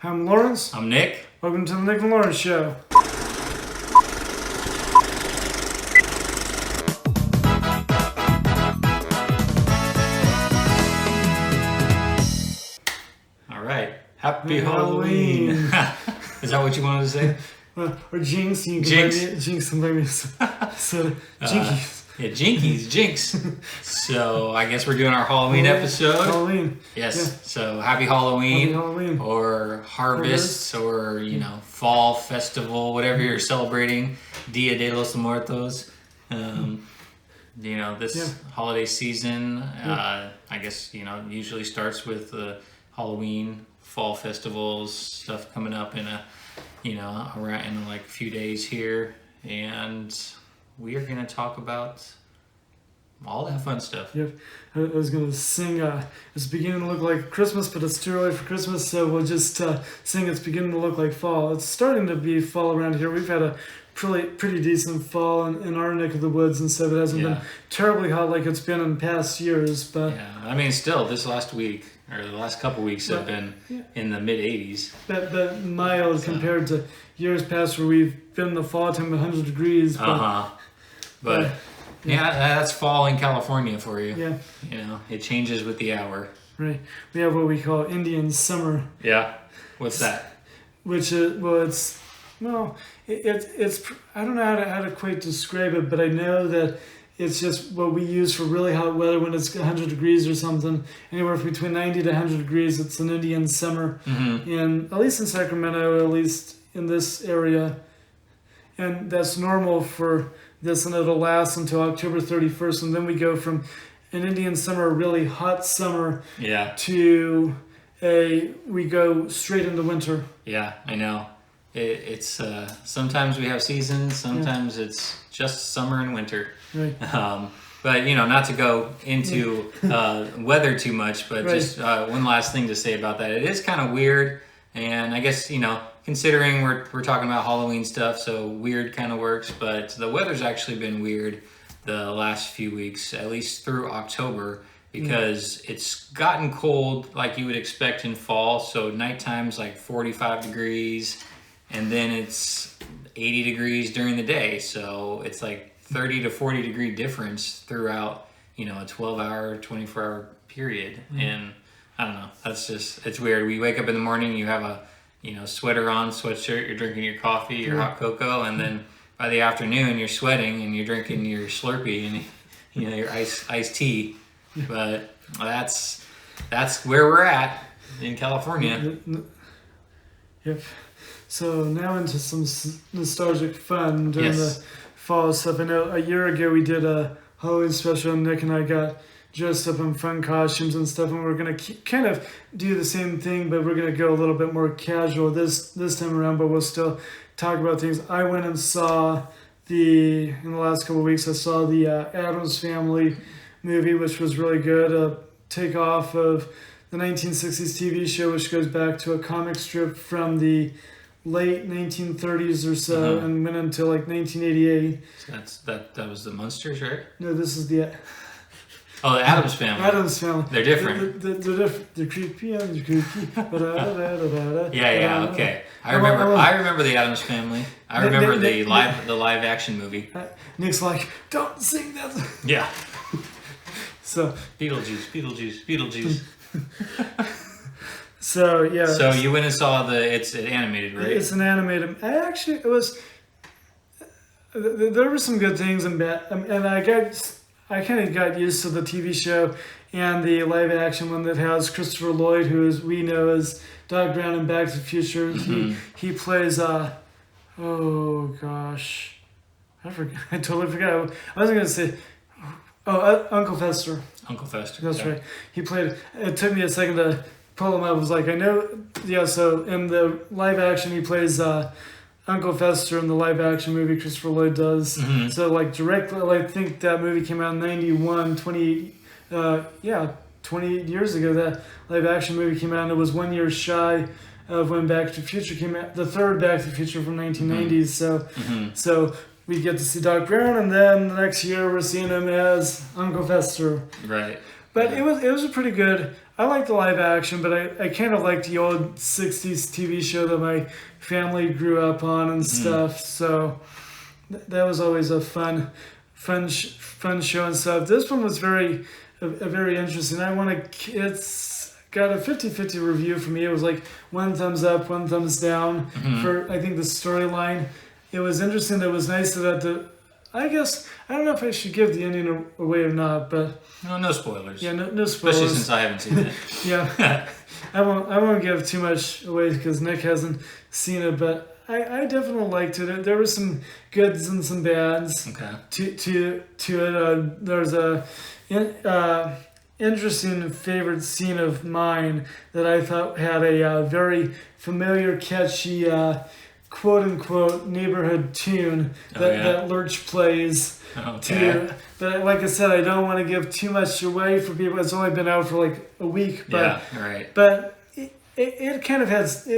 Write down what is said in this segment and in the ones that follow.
I'm Lawrence. I'm Nick. Welcome to the Nick and Lawrence Show. All right. Happy Halloween. Is that what you wanted to say? Or Jinx. You can Jinx. buy me, Jinx and buy me so Jinkies. Yeah, Jinkies, Jinx. So I guess we're doing our Halloween episode. Halloween. Yes. Yeah. So happy Halloween. Happy Halloween. Or harvest, or fall festival, whatever you're celebrating. Dia de los Muertos. This holiday season. I guess usually starts with Halloween, fall festivals, stuff coming up in around in like a few days here, and we are going to talk about all that fun stuff. Yep. I was going to sing, it's beginning to look like Christmas, but it's too early for Christmas, so we'll just sing It's Beginning to Look Like Fall. It's starting to be fall around here. We've had a pretty decent fall in our neck of the woods and stuff. It hasn't been terribly hot like it's been in past years, but... Yeah, I mean, still, this last week, or the last couple weeks have been in the mid-80s. But mild compared to years past where we've been in the fall time 100 degrees. But that's fall in California for you. Yeah. It changes with the hour. Right. We have what we call Indian summer. Yeah. What's that? Which is, it's I don't know how to quite describe it, but I know that it's just what we use for really hot weather when it's 100 degrees or something. Anywhere between 90 to 100 degrees, it's an Indian summer. Mm-hmm. And at least in Sacramento, at least in this area. And that's normal for this, and it'll last until October 31st. And then we go from an Indian summer, a really hot summer, to we go straight into winter. Yeah, I know. It's sometimes we have seasons, sometimes it's just summer and winter. Right. But not to go into weather too much, but just one last thing to say about that. It is kind of weird, and I guess considering we're talking about Halloween stuff, so weird kind of works. But the weather's actually been weird the last few weeks, at least through October, because it's gotten cold like you would expect in fall. So nighttime's like 45 degrees. And then it's 80 degrees during the day. So it's like 30 to 40 degree difference throughout, a 12-hour, 24-hour period. And I don't know. It's weird. We wake up in the morning, you have a, sweater on, sweatshirt, you're drinking your coffee, your hot cocoa. And then by the afternoon, you're sweating and you're drinking your Slurpee and, your iced tea. But that's where we're at in California. Yep. So now into some nostalgic fun during the fall stuff. I know a year ago we did a Halloween special, and Nick and I got dressed up in fun costumes and stuff, and we're going to kind of do the same thing, but we're going to go a little bit more casual this time around, but we'll still talk about things. I went and saw in the last couple of weeks, I saw the Addams Family movie, which was really good. A takeoff of the 1960s TV show, which goes back to a comic strip from the late 1930s or so, and went into like 1988. So that was the Munsters, right? No, this is the Addams Family. Addams Family. They're different. They're different. They're creepy and they're creepy. Okay. I remember the Addams Family. I remember the live action movie. Nick's like, don't sing that. Yeah. So Beetlejuice. So yeah. So you went and saw it's animated, right? It's an animated. There were some good things and bad, and I kind of got used to the TV show and the live action one that has Christopher Lloyd, who we know as Doc Brown in Back to the Future. He plays oh gosh, I totally forgot. I was gonna say Uncle Fester. Uncle Fester. That's right. He played. It took me a second to pull him up. I was like, I know. Yeah. So in the live action, he plays Uncle Fester in the live action movie. Christopher Lloyd does. So like directly, I think that movie came out in 91, 28 years ago. That live action movie came out, and it was 1 year shy of when Back to the Future came out. The third Back to the Future from 1990s. So we get to see Doc Brown, and then the next year we're seeing him as Uncle Fester. Right. But it was a pretty good. I like the live action, but I kind of like the old '60s TV show that my family grew up on and stuff. So that was always a fun show and stuff. This one was very interesting. It's got a 50-50 review for me. It was like 1 thumbs up, 1 thumbs down for I think the storyline. It was interesting. It was nice that I guess I don't know if I should give the ending away or not, but no spoilers. Yeah, no spoilers. Especially since I haven't seen it. Yeah, I won't give too much away because Nick hasn't seen it, but I definitely liked it. There were some goods and some bads. Okay. To it. There's a interesting favorite scene of mine that I thought had a very familiar, catchy, quote unquote neighborhood tune that Lurch plays. Okay. But like I said, I don't want to give too much away for people. It's only been out for like a week, but right. But it kind of has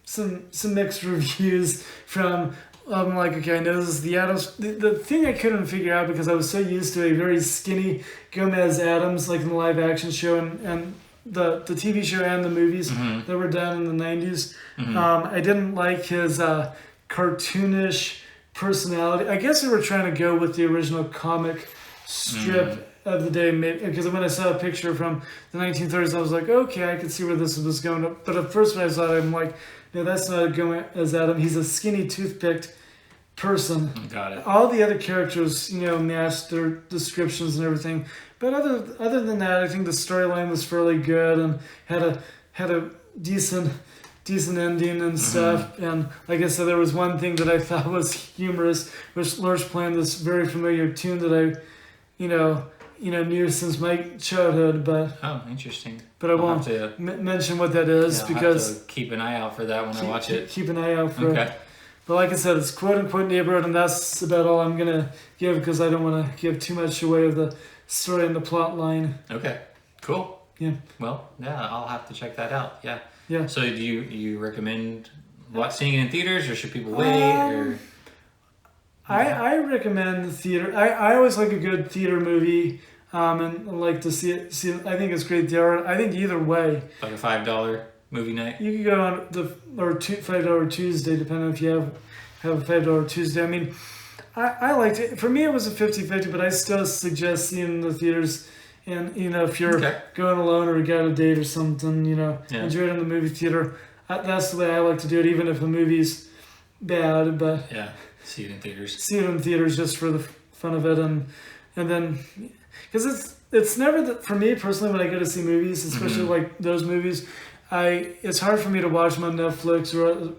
some mixed reviews from. I'm like, okay, I know this is the Addams. The thing I couldn't figure out because I was so used to a very skinny Gomez Addams, like in the live action show and the TV show and the movies that were done in the 90s. I didn't like his cartoonish personality. I guess they were trying to go with the original comic strip of the day, because when I saw a picture from the 1930s, I was like, okay, I could see where this was going. But at first when I saw it, I'm like, no, that's not Gomez Addams. He's a skinny, toothpicked person. Got it. All the other characters, matched their descriptions and everything. But other than that, I think the storyline was fairly good and had a decent ending and stuff. And like I said, there was one thing that I thought was humorous, which Lurch playing this very familiar tune that I, knew since my childhood. But interesting. But I won't mention what that is because I'll have to keep an eye out for that when I watch it. Keep an eye out for it. But like I said, it's quote unquote neighborhood, and that's about all I'm gonna give because I don't want to give too much away of the story and the plot line. Okay, cool. Yeah. Well, I'll have to check that out. Yeah. Yeah. So do you recommend seeing it in theaters, or should people wait? I recommend the theater. I always like a good theater movie. And like to see it. I think it's great there. I think either way. Like a $5 movie night. You could go on $5 Tuesday, depending if you have a $5 Tuesday. I mean, I liked it. For me, it was a 50-50, but I still suggest seeing in the theaters. And if you're going alone or you got a date or something, enjoy it in the movie theater. That's the way I like to do it, even if the movie's bad. But see it in theaters. See it in theaters just for the fun of it, and then. Because it's never for me personally when I go to see movies, especially like those movies, it's hard for me to watch them on Netflix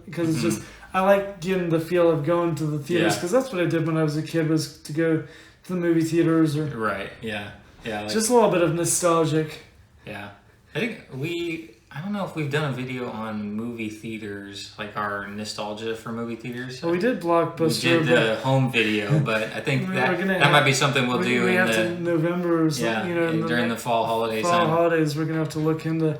because it's just I like getting the feel of going to the theaters because that's what I did when I was a kid was to go to the movie theaters or like, just a little bit of nostalgic. Yeah, I think I don't know if we've done a video on movie theaters, like our nostalgia for movie theaters. Well, we did Blockbuster. We did the home video, but I think that might be something we'll do in November or something. During the fall holidays. Fall holidays, we're gonna have to look into,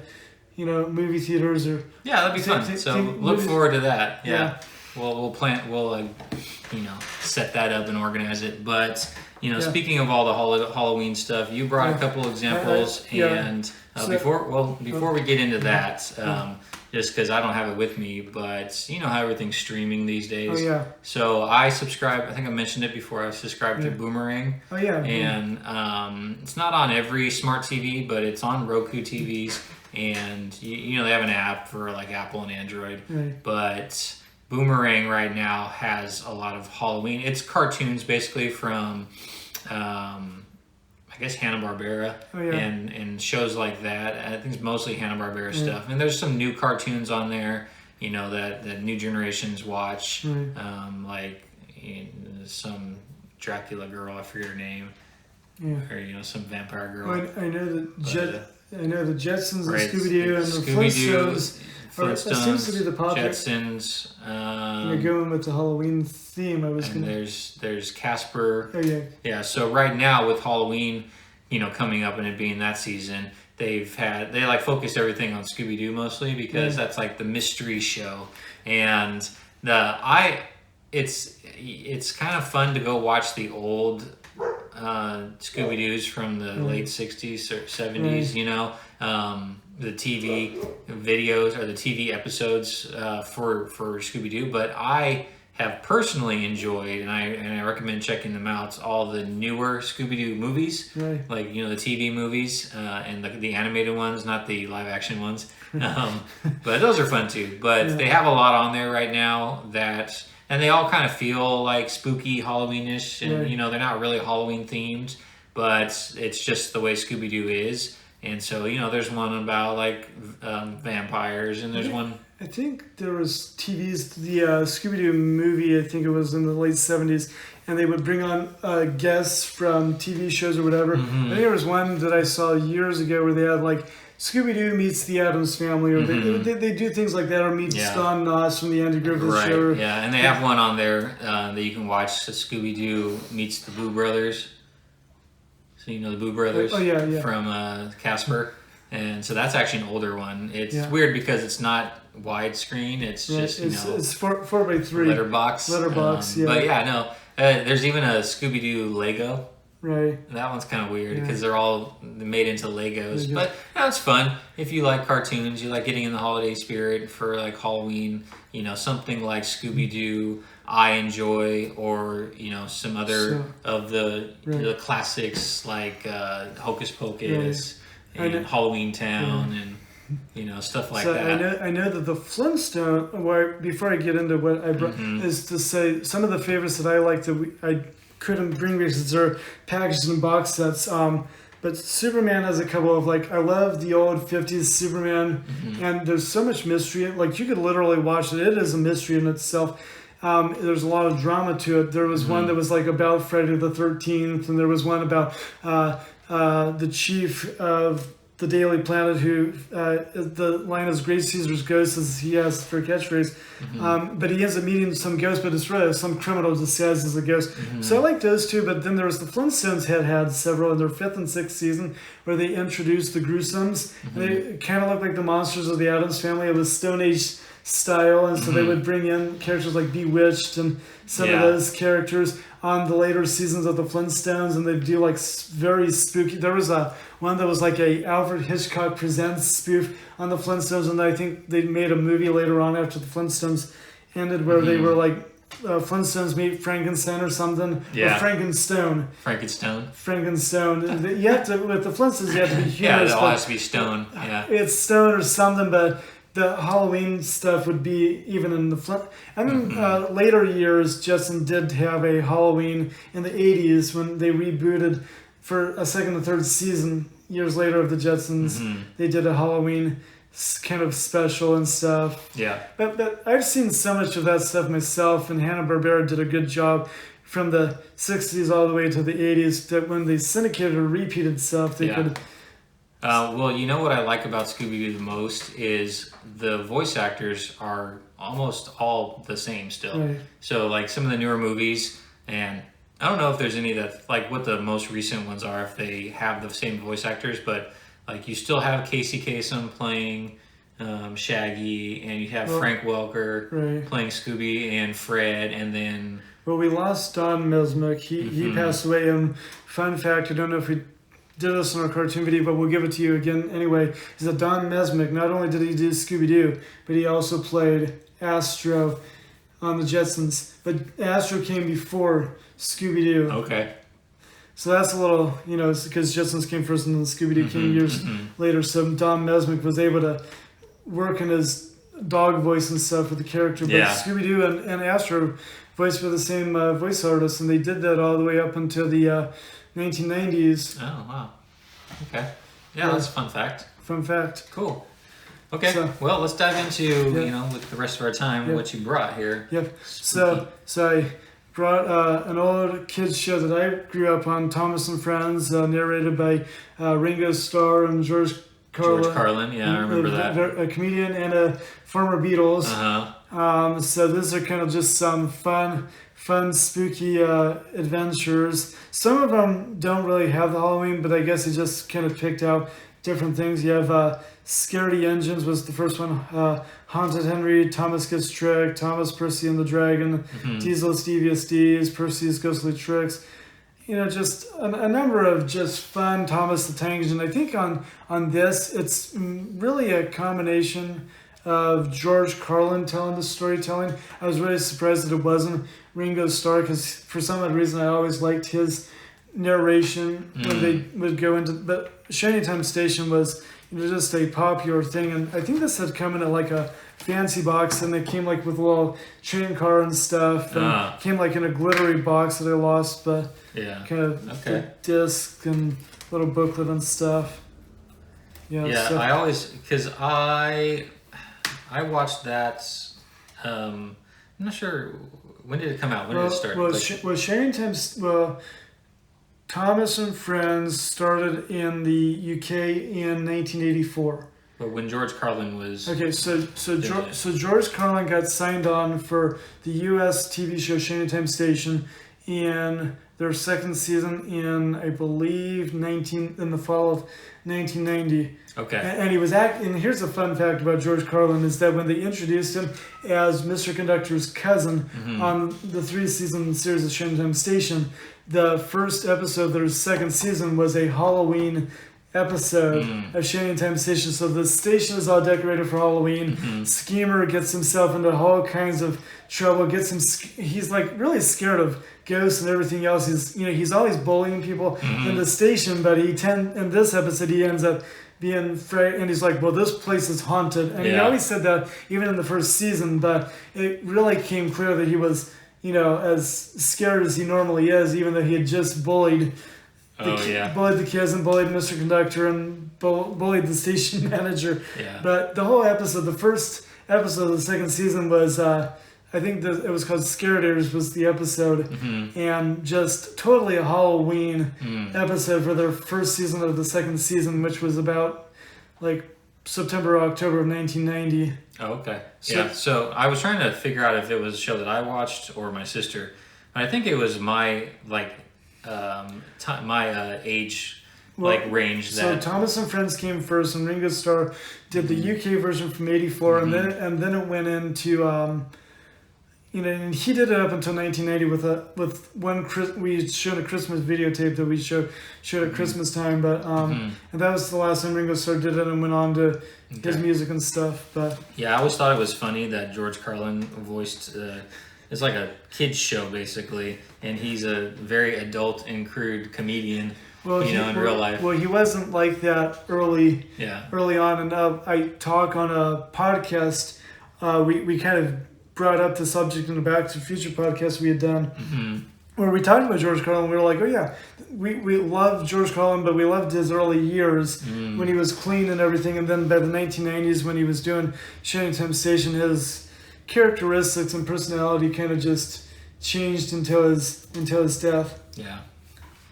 movie theaters or. Yeah, that'd be fun. So look forward to that. Yeah. We'll plan. We'll set that up and organize it. But speaking of all the Halloween stuff, you brought a couple examples and. Before we get into that, just because I don't have it with me, but you know how everything's streaming these days. Oh, yeah. So I subscribe, I think I mentioned it before, I subscribed to Boomerang. Oh, yeah. And it's not on every smart TV, but it's on Roku TVs. And, they have an app for like Apple and Android. Right. But Boomerang right now has a lot of Halloween. It's cartoons basically from... I guess Hanna-Barbera and shows like that. I think it's mostly Hanna-Barbera stuff. And there's some new cartoons on there, that new generations watch. Like some Dracula girl, I forget her name. Yeah. Or some vampire girl. I know the Jetsons and Scooby-Doo and the Flintstones. It seems to be the project. Jetsons. You're going with the Halloween theme. There's Casper. Oh yeah. Yeah. So right now with Halloween, coming up and it being that season, they focused everything on Scooby-Doo mostly because that's like the mystery show, and it's kind of fun to go watch the old Scooby-Doos from the late 60s or 70s, you know, the TV videos or the TV episodes for Scooby-Doo. But I have personally enjoyed, and I recommend checking them out, all the newer Scooby-Doo movies, like, you know, the TV movies and the animated ones, not the live action ones. But those are fun too. But they have a lot on there right now and they all kind of feel like spooky, Halloween-ish, and you know, they're not really Halloween themed, but it's just the way Scooby-Doo is. And so, you know, there's one about like vampires, and there's one. I think there was TVs, the Scooby-Doo movie, I think it was in the late 70s, and they would bring on guests from TV shows or whatever. I think there was one that I saw years ago where they had like Scooby-Doo meets the Addams Family, or they do things like that, or meet Don Knotts from the Andy Griffith Show. Yeah, and they have one on there that you can watch, Scooby-Doo meets the Boo Brothers. So you know the Boo Brothers from Casper. And so that's actually an older one. It's weird because it's not widescreen. It's just, you know... It's 4x3. Letterbox. But yeah, no. There's even a Scooby-Doo Lego. Right. That one's kind of weird because they're all made into Legos. But that's fun. If you like cartoons, you like getting in the holiday spirit for like Halloween, you know, something like Scooby-Doo, I enjoy, or, you know, some other of the classics like Hocus Pocus and Halloween Town and, you know, stuff like that. I know that the Flintstone, before I get into what I brought, is to say some of the favorites that I like that I couldn't bring because they're packaged in box sets. But Superman has a couple of, like, I love the old 50s Superman, and there's so much mystery. Like, you could literally watch it. It is a mystery in itself. There's a lot of drama to it. There was one that was, like, about Friday the 13th, and there was one about the chief of the Daily Planet, who the line is "Great Caesar's ghost," as he has for a catchphrase. But he ends up meeting some ghost, but it's really some criminal disguised as a ghost. So I like those two. But then there was the Flintstones had several in their 5th and 6th season where they introduced the Gruesomes. They kind of looked like the monsters of the Addams Family. It was Stone Age style, and so they would bring in characters like Bewitched and some of those characters on the later seasons of the Flintstones, and they do like very spooky. There was one that was like a Alfred Hitchcock Presents spoof on the Flintstones, and I think they made a movie later on after the Flintstones ended where they were like Flintstones meet Frankenstein or something. Or Frankenstone. You have to, with the Flintstones, you have to be humorous. Yeah, it all has to be stone. Yeah. It's stone or something, but the Halloween stuff would be even in the Flint. And then later years, Jetson did have a Halloween in the 80s when they rebooted for a second and third season. Years later of the Jetsons, they did a Halloween kind of special and stuff. Yeah. But I've seen so much of that stuff myself, and Hanna-Barbera did a good job from the 60s all the way to the 80s that when they syndicated or repeated stuff, they could... well, you know what I like about Scooby-Doo the most is the voice actors are almost all the same still. Right. So, like, some of the newer movies, and I don't know if there's any that, like, what the most recent ones are, if they have the same voice actors, but, like, you still have Casey Kasem playing Shaggy, and you have Frank Welker playing Scooby and Fred, and then... Well, we lost Don Mesmick. He passed away, and fun fact, I don't know if we did this in our cartoon video, but we'll give it to you again anyway, is that Don Mesmick, not only did he do Scooby-Doo, but he also played Astro on the Jetsons. But Astro came before Scooby-Doo. Okay. So that's a little, you know, because Jetsons came first and then Scooby-Doo came years later. So Don Mesmick was able to work in his dog voice and stuff with the character. But Scooby-Doo and Astro voiced by the same voice artist, and they did that all the way up until the 1990s. Oh, wow. Okay. Yeah, that's a fun fact. Fun fact. Cool. Okay, so, well, let's dive into, you know, with the rest of our time, what you brought here. Yep. So I brought an old kids show that I grew up on, Thomas and Friends, narrated by Ringo Starr and George Carlin. George Carlin, yeah, I remember that. A comedian and a former Beatles. So these are kind of just some fun, spooky adventures. Some of them don't really have the Halloween, but I guess he just kind of picked out different things. You have Scaredy Engines was the first one. Haunted Henry, Thomas Gets Tricked, Thomas, Percy and the Dragon, Diesel's Devious Deeds, Percy's Ghostly Tricks. just a number of just fun Thomas the Tank Engine. I think on this, it's really a combination of George Carlin telling the storytelling. I was really surprised that it wasn't Ringo Starr, because for some odd reason I always liked his narration when they would go into. But Shining Time Station was just a popular thing, and I think this had come in at like a fancy box, and it came like with a little train car and stuff, and came like in a glittery box that I lost, but kind of the disc and little booklet and stuff. So I always, because I watched that. I'm not sure when did it come out. When did it start? Shining Time. Thomas and Friends started in the UK in 1984. But when George Carlin was... Okay, so George Carlin got signed on for the US TV show Shining Time Station in their second season in, I believe, in the fall of 1990. Okay. And he was and here's a fun fact about George Carlin, is that when they introduced him as Mr. Conductor's cousin on the 3-season series of Shining Time Station, the first episode of their second season was a Halloween episode of Shining Time Station. So the station is all decorated for Halloween. Schemer gets himself into all kinds of trouble. He's like really scared of ghosts and everything else. He's always bullying people in the station, but in this episode he ends up being afraid, and he's like, well, this place is haunted. And he always said that even in the first season, but it really came clear that he was, as scared as he normally is, even though he had just bullied the kids and bullied Mr. Conductor and bullied the station manager. Yeah. But the whole episode, the first episode of the second season was, I think it was called Scaraders was the episode, and just totally a Halloween episode for their first season of the second season, which was about like September or October of 1990. Oh, okay. So I was trying to figure out if it was a show that I watched or my sister. I think it was my age range. So Thomas and Friends came first, and Ringo Starr did the UK version from '84, and then it went into and he did it up until 1990 with one. We showed a Christmas videotape that we showed at Christmas time, but and that was the last time Ringo Starr did it, and went on to his music and stuff. But I always thought it was funny that George Carlin voiced. It's like a kids show basically, and he's a very adult and crude comedian. In real life. Well, he wasn't like that early on, and I talk on a podcast. We kind of brought up the subject in the Back to the Future podcast we had done, where we talked about George Carlin. We were like, oh yeah, we loved George Carlin, but we loved his early years when he was clean and everything, and then by the 1990s when he was doing Shining Time Station, his characteristics and personality kind of just changed until his death. Yeah.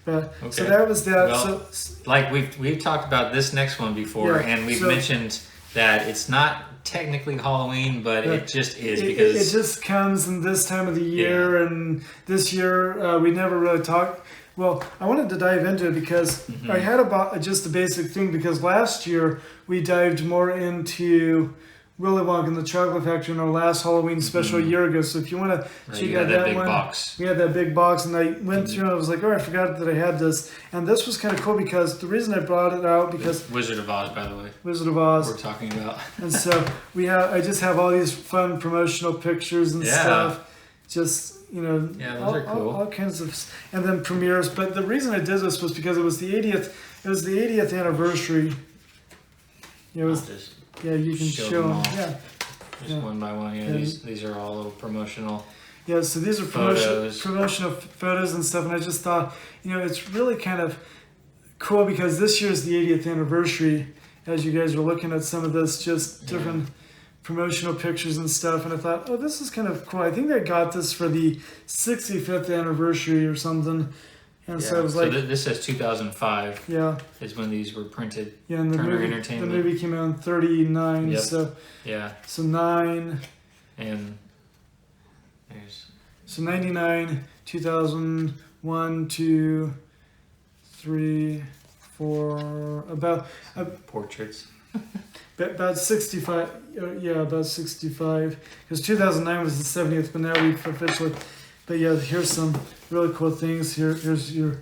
So that was that. Well, we've talked about this next one before, and we've mentioned that it's not technically Halloween, but it just is because it just comes in this time of the year, and this year we never really talked. Well, I wanted to dive into it because I had just a basic thing, because last year we dived more into Willy Wonka and the Chocolate Factory in our last Halloween special a year ago. So if you want to check out that one, we had that big box, and I went through and I was like, I forgot that I had this. And this was kind of cool because the reason I brought it out because Wizard of Oz, by the way. Wizard of Oz. We're talking about. And so I just have all these fun promotional pictures and stuff. Just those are cool. All kinds of, and then premieres. But the reason I did this was because it was the 80th. It was the 80th anniversary. It was. Yeah, you can show them. Yeah. Just one by one. Yeah, these are all little promotional. Yeah, so these are promotional photos and stuff, and I just thought, it's really kind of cool because this year's the 80th anniversary. As you guys are looking at some of this, just different promotional pictures and stuff, and I thought, oh, this is kind of cool. I think I got this for the 65th anniversary or something. And so it was like... So this says 2005. Yeah. Is when these were printed. Yeah, and the movie came out in 39. Yep. So... Yeah. So 9... And... There's... So 99, 2001, 2, 3, 4... About... Portraits. About 65... Yeah, about 65. Because 2009 was the 70th, but now we've officially But yeah, here's some really cool things. Here's your.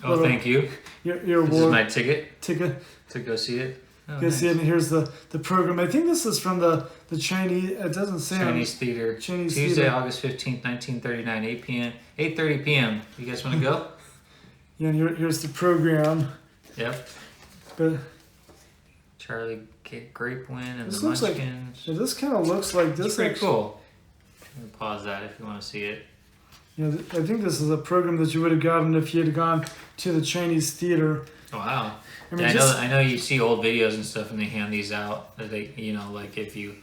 Oh, thank you. Your this award. Is my ticket to go see it. Oh, nice. See it, and here's the program. I think this is from the Chinese. It doesn't say Chinese theater. Tuesday, theater. August 15th, 1939, 8:30 p.m. You guys want to go? Yeah, and here's the program. Yep. But Charlie Grapewind and this the looks Munchkins. Like, this kind of looks like this. It's pretty cool. I'm gonna pause that if you want to see it. Yeah, I think this is a program that you would have gotten if you had gone to the Chinese theater. Oh, wow. I mean, I know you see old videos and stuff, and they hand these out. That they, like if you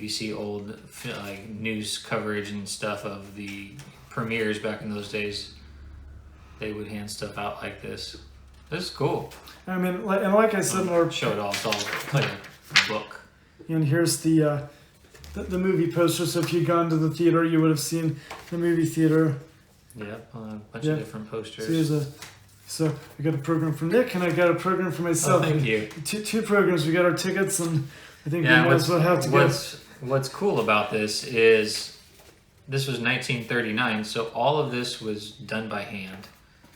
see old like news coverage and stuff of the premieres back in those days, they would hand stuff out like this. This is cool. I mean, like I said, show it all. It's all like a book. And here's the movie poster. So if you'd gone to the theater, you would have seen the movie theater. Yep, a bunch of different posters. So I got a program for Nick, and I got a program for myself. Oh, thank you. Two programs. We got our tickets, and I think we might as well have to go. What's cool about this is this was 1939, so all of this was done by hand.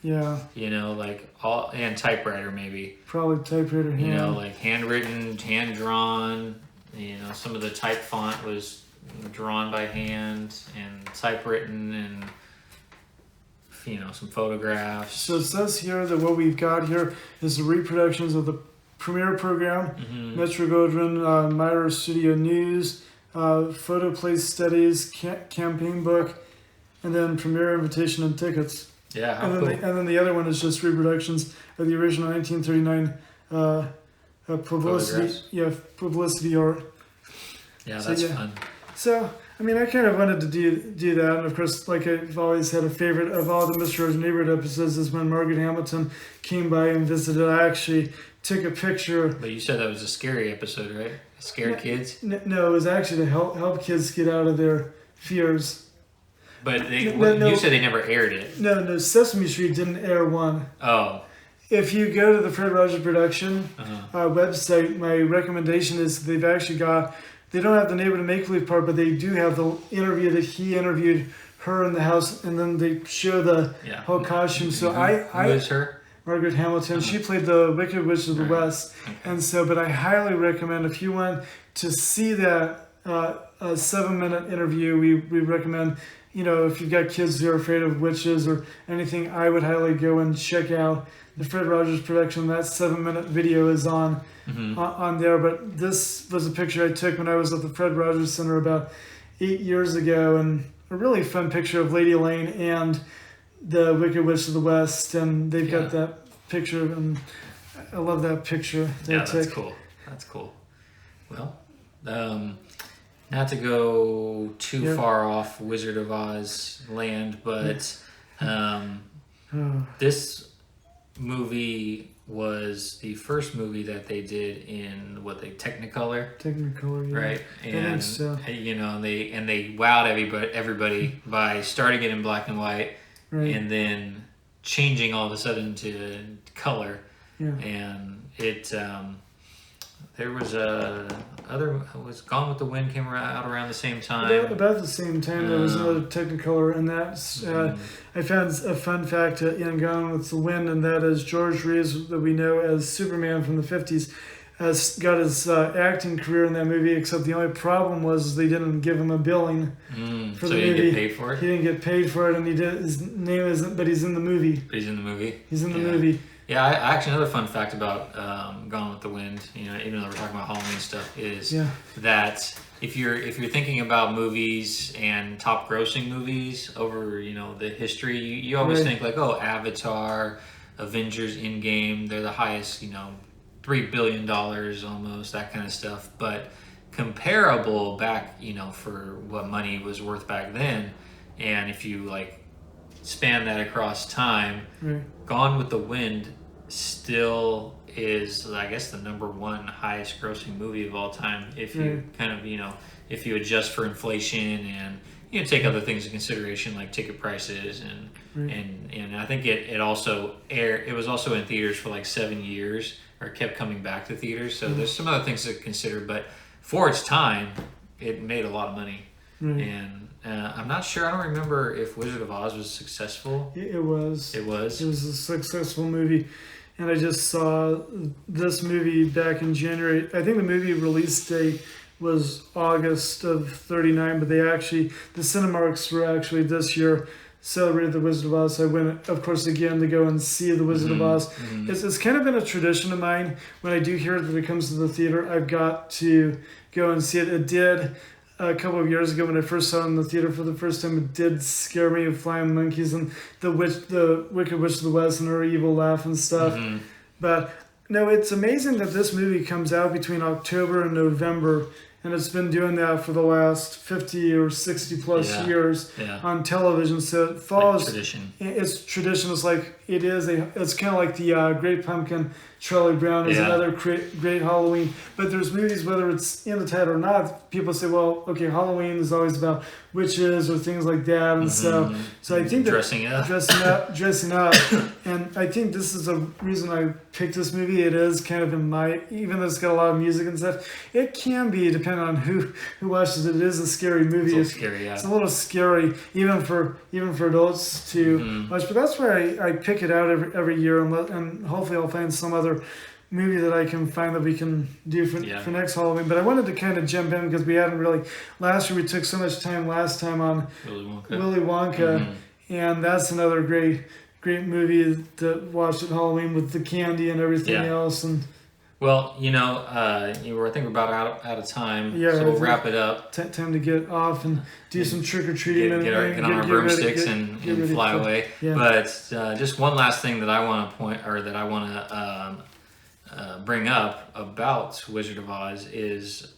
Yeah. And typewriter maybe. Probably typewriter hand. Like handwritten, hand drawn. Some of the type font was drawn by hand and typewritten and. Some photographs. So it says here that what we've got here is the reproductions of the premiere program, Metro Goldwyn, Myra Studio News, photo place studies, campaign book, and then premiere invitation and tickets. Yeah, and then the other one is just reproductions of the original 1939 publicity. Photographs. Yeah, publicity art. Yeah, that's fun. So, I mean, I kind of wanted to do that. And of course, like I've always had a favorite of all the Mr. Rogers' Neighborhood episodes is when Margaret Hamilton came by and visited. I actually took a picture. But you said that was a scary episode, right? Scared kids? No, it was actually to help kids get out of their fears. But you said they never aired it. No, Sesame Street didn't air one. Oh. If you go to the Fred Rogers Production website, my recommendation is they've actually got... They don't have the Neighborhood Make-Believe part, but they do have the interview that he interviewed her in the house, and then they show the whole costume. So who is her? Margaret Hamilton. She played the Wicked Witch of the West. Okay. And so, but I highly recommend if you want to see that a 7-minute interview, we recommend, if you've got kids who are afraid of witches or anything, I would highly go and check out the Fred Rogers Production. That 7-minute video is on there. But this was a picture I took when I was at the Fred Rogers Center about 8 years ago, and a really fun picture of Lady Elaine and the Wicked Witch of the West, and they've got that picture, and I love that picture. That's cool. That's cool. Well, not to go too far off Wizard of Oz land, but this movie was the first movie that they did in Technicolor. Technicolor, yeah. Right, and I think so. They wowed everybody by starting it in black and white, and then changing all of a sudden to color. Yeah. And it there was was Gone with the Wind came out around the same time. About the same time, there was another Technicolor, and that's I found a fun fact in Gone with the Wind, and that is George Reeves, that we know as Superman from the 50s, has got his acting career in that movie. Except the only problem was they didn't give him a billing for the movie. So he didn't get paid for it. He didn't get paid for it, and his name isn't. But he's in the movie. He's in the movie. He's in the movie. Yeah, actually, another fun fact about Gone with the Wind, even though we're talking about Halloween stuff, is that if you're thinking about movies and top grossing movies over the history, you always think like, oh, Avatar, Avengers, Endgame, they're the highest, $3 billion almost, that kind of stuff. But comparable back, for what money was worth back then, and if you span that across time, Gone with the Wind still is, I guess, the #1 highest grossing movie of all time. If you kind of, if you adjust for inflation and take other things into consideration like ticket prices and I think it also aired. It was also in theaters for 7 years, or kept coming back to theaters. So there's some other things to consider, but for its time, it made a lot of money. And I'm not sure. I don't remember if Wizard of Oz was successful. It was. It was. It was a successful movie. And I just saw this movie back in January. I think the movie release date was August of 39, but the Cinemarks were actually this year celebrated the Wizard of Oz. So I went, of course, again to go and see the Wizard of Oz. It's kind of been a tradition of mine. When I do hear that it comes to the theater, I've got to go and see it. It did a couple of years ago when I first saw it in the theater for the first time. It did scare me of flying monkeys and the Wicked Witch of the West and her evil laugh and stuff. But no, it's amazing that this movie comes out between October and November, and it's been doing that for the last 50 or 60 plus years on television. So it follows like tradition. It's tradition. It's like it's kind of like the Great Pumpkin. Charlie Brown is another great Halloween. But there's movies, whether it's in the title or not, people say, well, okay, Halloween is always about witches or things like that. And so I think that dressing up. And I think this is a reason I picked this movie. It is kind of even though it's got a lot of music and stuff, it can be, depending on who watches it. It is a scary movie. It's scary, It's a little scary, even for adults to watch. But that's why I pick it out every year, and hopefully I'll find some other movie that I can find that we can do for next Halloween. But I wanted to kind of jump in because we hadn't really. Last year we took so much time on Willy Wonka, and that's another great movie to watch at Halloween with the candy and everything else. And well, I think we're about out of time, so we'll wrap it up. Time to get off and do some trick or treating get on our broomsticks and fly away. Yeah. But just one last thing that I want to bring up about Wizard of Oz is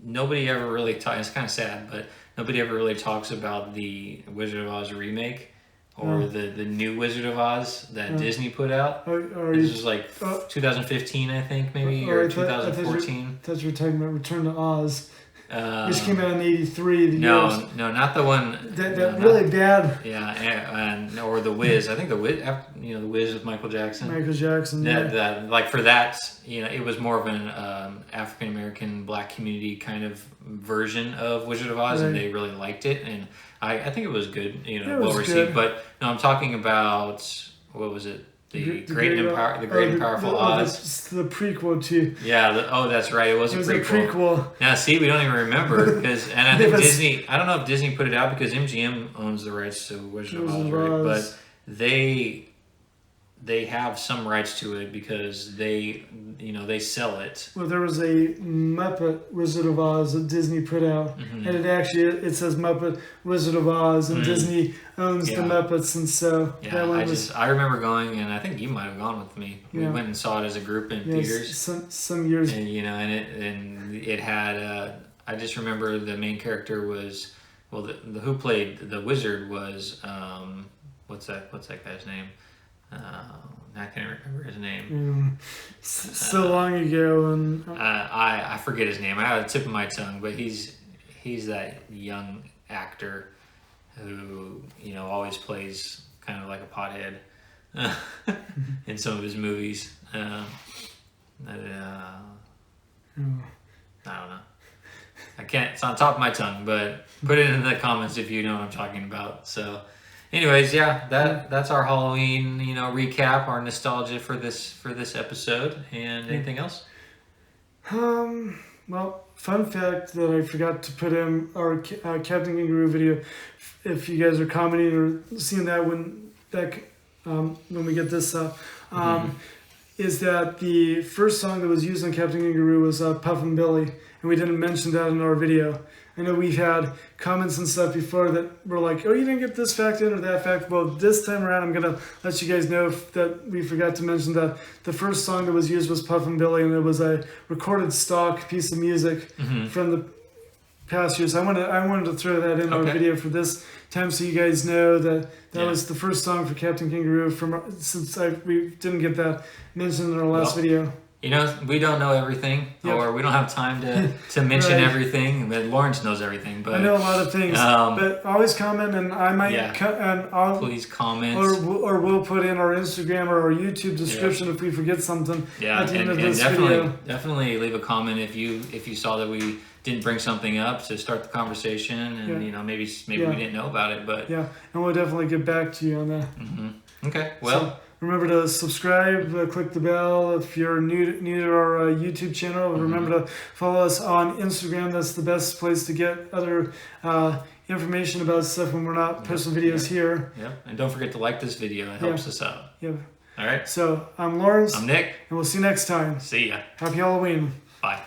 nobody ever really talks. It's kind of sad, but nobody ever really talks about the Wizard of Oz remake. Or the new Wizard of Oz that Disney put out. This was like 2015, I think, maybe, or 2014. I thought you were talking about Return to Oz, which came out in '83. No, not the one. That really bad. Yeah, or the Wiz. I think the Wiz. The Wiz with Michael Jackson. That like for that, it was more of an African American Black community kind of version of Wizard of Oz, and they really liked it, and I think it was good, well received. But no, I'm talking about, what was it? The Great and Powerful Oz. The prequel to. Yeah. That's right. It was a prequel. Now, see, we don't even remember and I think Disney. I don't know if Disney put it out because MGM owns the rights to Wizard of Oz, right? But they have some rights to it because they sell it. Well, there was a Muppet Wizard of Oz that Disney put out, and it says Muppet Wizard of Oz, and Disney owns the Muppets, and so I remember going, and I think you might have gone with me. We went and saw it as a group in theaters. Some years. And it had. I just remember the main character was who played the wizard was what's that guy's name? I can't remember his name. So long ago, and I forget his name. I have the tip of my tongue, but he's that young actor who always plays kind of like a pothead in some of his movies. I don't know. I can't. It's on top of my tongue, but put it in the comments if you know what I'm talking about. So. Anyways, that's our Halloween, recap, our nostalgia for this episode. And anything else? Well, fun fact that I forgot to put in our Captain Kangaroo video. If you guys are commenting or seeing that when we get this up, is that the first song that was used on Captain Kangaroo was Puffin' Billy, and we didn't mention that in our video. I know we've had comments and stuff before that were like, oh, you didn't get this fact in or that fact. Well, this time around, I'm going to let you guys know that we forgot to mention that the first song that was used was Puffin' Billy, and it was a recorded stock piece of music from the past years. I wanted to throw that in our video for this time so you guys know that was the first song for Captain Kangaroo since we didn't get that mentioned in our last video. We don't know everything, or we don't have time to mention everything. But Lawrence knows everything. But I know a lot of things. But always comment, and I might please comment, or we'll put in our Instagram or our YouTube description if we forget something. At the end of this video. Definitely leave a comment if you saw that we didn't bring something up to start the conversation, and you know, maybe we didn't know about it, but and we'll definitely get back to you on that. Okay, well. So, remember to subscribe, click the bell if you're new to our YouTube channel. Remember to follow us on Instagram. That's the best place to get other information about stuff when we're not posting videos here. Yep, and don't forget to like this video. It helps us out. Yep. All right. So, I'm Lawrence. I'm Nick. And we'll see you next time. See ya. Happy Halloween. Bye.